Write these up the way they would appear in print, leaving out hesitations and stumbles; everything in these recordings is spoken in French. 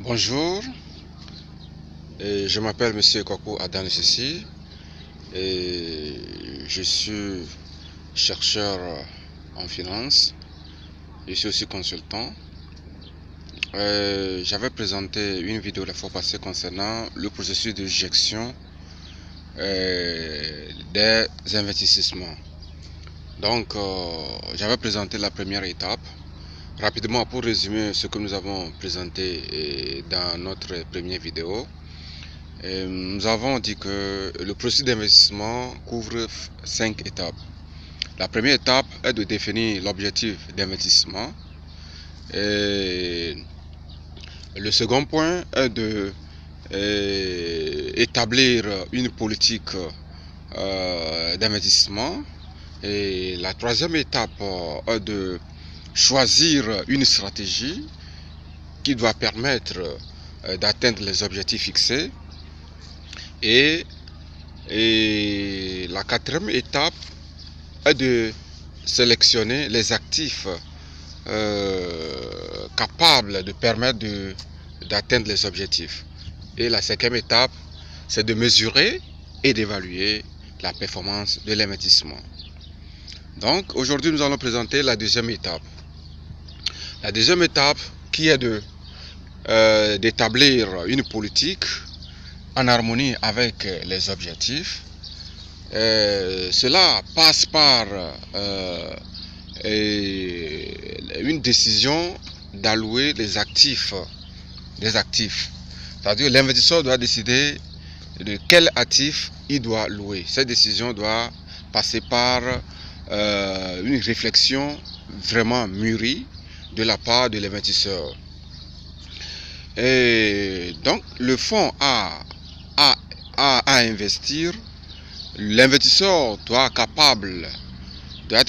Bonjour, je m'appelle Monsieur Kwaku Adan Sissi et je suis chercheur en finance. Je suis aussi consultant. J'avais présenté une vidéo la fois passée concernant le processus de gestion des investissements. Donc, j'avais présenté la première étape. Rapidement, pour résumer ce que nous avons présenté dans notre première vidéo, nous avons dit que le processus d'investissement couvre 5 étapes. La première étape est de définir l'objectif d'investissement. Le second point est de établir une politique d'investissement. Et la troisième étape est de choisir une stratégie qui doit permettre d'atteindre les objectifs fixés. Et la quatrième étape est de sélectionner les actifs capables de permettre d'atteindre les objectifs. Et la cinquième étape, c'est de mesurer et d'évaluer la performance de l'investissement. Donc aujourd'hui, nous allons présenter la deuxième étape. La deuxième étape qui est d'établir une politique en harmonie avec les objectifs. Cela passe par une décision d'allouer des actifs. C'est-à-dire l'investisseur doit décider de quel actif il doit louer. Cette décision doit passer par une réflexion vraiment mûrie de la part de l'investisseur. Et donc le fonds à investir, l'investisseur doit être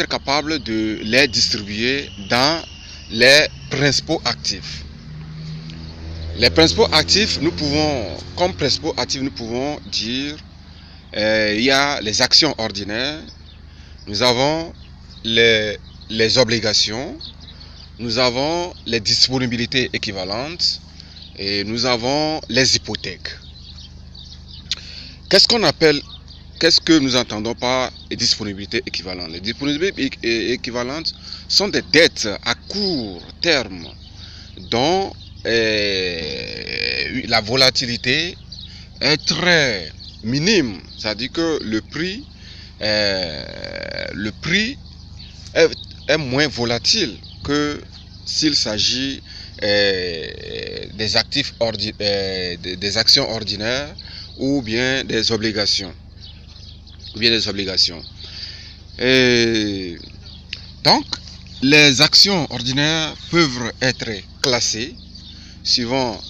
capable de les distribuer dans les principaux actifs. Les principaux actifs, nous pouvons dire, il y a les actions ordinaires, nous avons les obligations, nous avons les disponibilités équivalentes et nous avons les hypothèques. Qu'est-ce que nous entendons par disponibilité équivalente? Les disponibilités équivalentes sont des dettes à court terme dont la volatilité est très minime. C'est-à-dire que le prix est moins volatile que s'il s'agit des actifs des actions ordinaires ou bien des obligations. Et donc, les actions ordinaires peuvent être classées suivant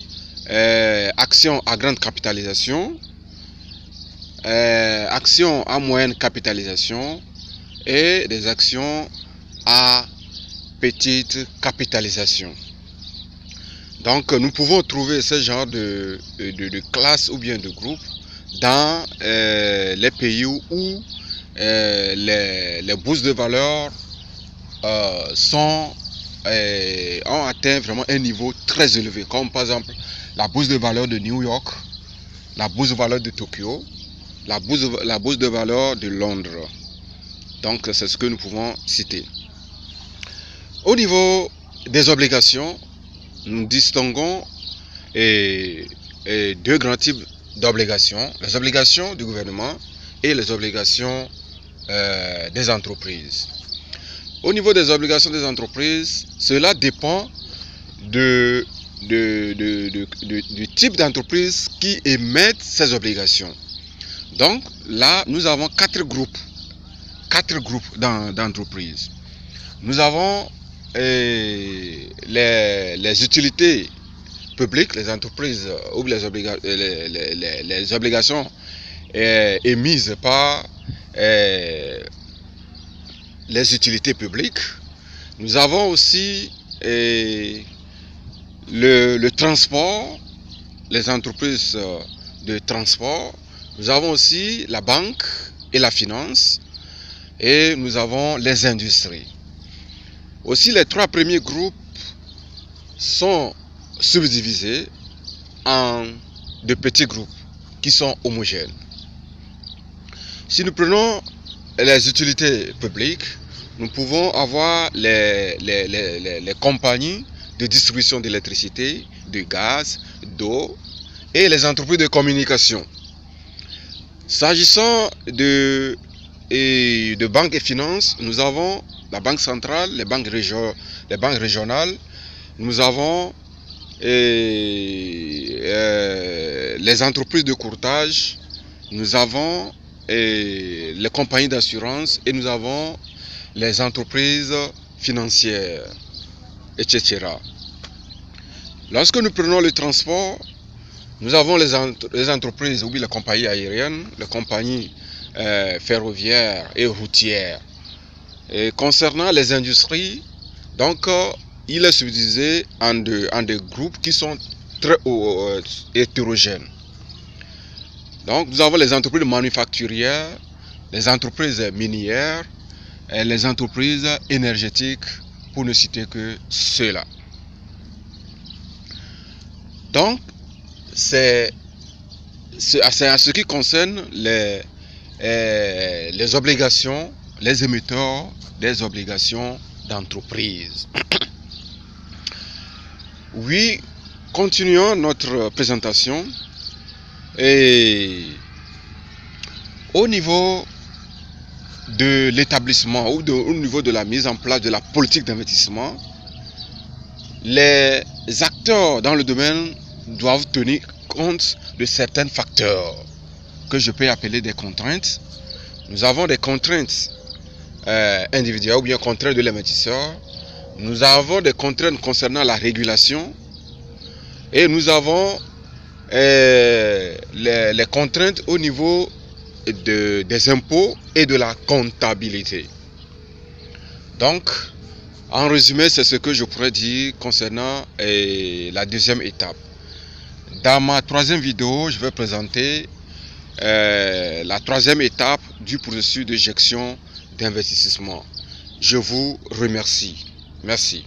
actions à grande capitalisation, actions à moyenne capitalisation et des actions à petite capitalisation. Donc nous pouvons trouver ce genre de classe ou bien de groupe dans les pays où les bourses de valeur ont atteint vraiment un niveau très élevé, comme par exemple la bourse de valeur de New York, la bourse de valeur de Tokyo, la bourse de valeur de Londres. Donc c'est ce que nous pouvons citer. Au niveau des obligations, nous distinguons deux grands types d'obligations: les obligations du gouvernement et les obligations des entreprises. Au niveau des obligations des entreprises, cela dépend du type d'entreprise qui émettent ces obligations. Donc là, nous avons quatre groupes d'entreprises. Nous avons les utilités publiques, les entreprises ou les obligations émises par les utilités publiques. Nous avons aussi le transport, les entreprises de transport. Nous avons aussi la banque et la finance. Et nous avons les industries. Aussi, les trois premiers groupes sont subdivisés en de petits groupes qui sont homogènes. Si nous prenons les utilités publiques, nous pouvons avoir les compagnies de distribution d'électricité, de gaz, d'eau et les entreprises de communication. S'agissant de banques et finances, nous avons la banque centrale, les banques régionales, nous avons les entreprises de courtage, nous avons les compagnies d'assurance et nous avons les entreprises financières, etc. Lorsque nous prenons le transport, nous avons les entreprises, oui, les compagnies aériennes, les compagnies ferroviaires et routières. Et concernant les industries, donc il est subdivisé en des groupes qui sont très hétérogènes. Donc nous avons les entreprises manufacturières, les entreprises minières et les entreprises énergétiques, pour ne citer que ceux-là. Donc c'est en ce qui concerne les obligations, les émetteurs des obligations d'entreprise. Oui, continuons notre présentation. Et au niveau de l'établissement ou au niveau de la mise en place de la politique d'investissement, les acteurs dans le domaine doivent tenir compte de certains facteurs que je peux appeler des contraintes. Nous avons des contraintes individuelles ou bien contraintes de l'investisseur. Nous avons des contraintes concernant la régulation et nous avons les contraintes au niveau des impôts et de la comptabilité. Donc, en résumé, c'est ce que je pourrais dire concernant la deuxième étape. Dans ma troisième vidéo, je vais présenter la troisième étape du processus de gestion d'investissement. Je vous remercie. Merci.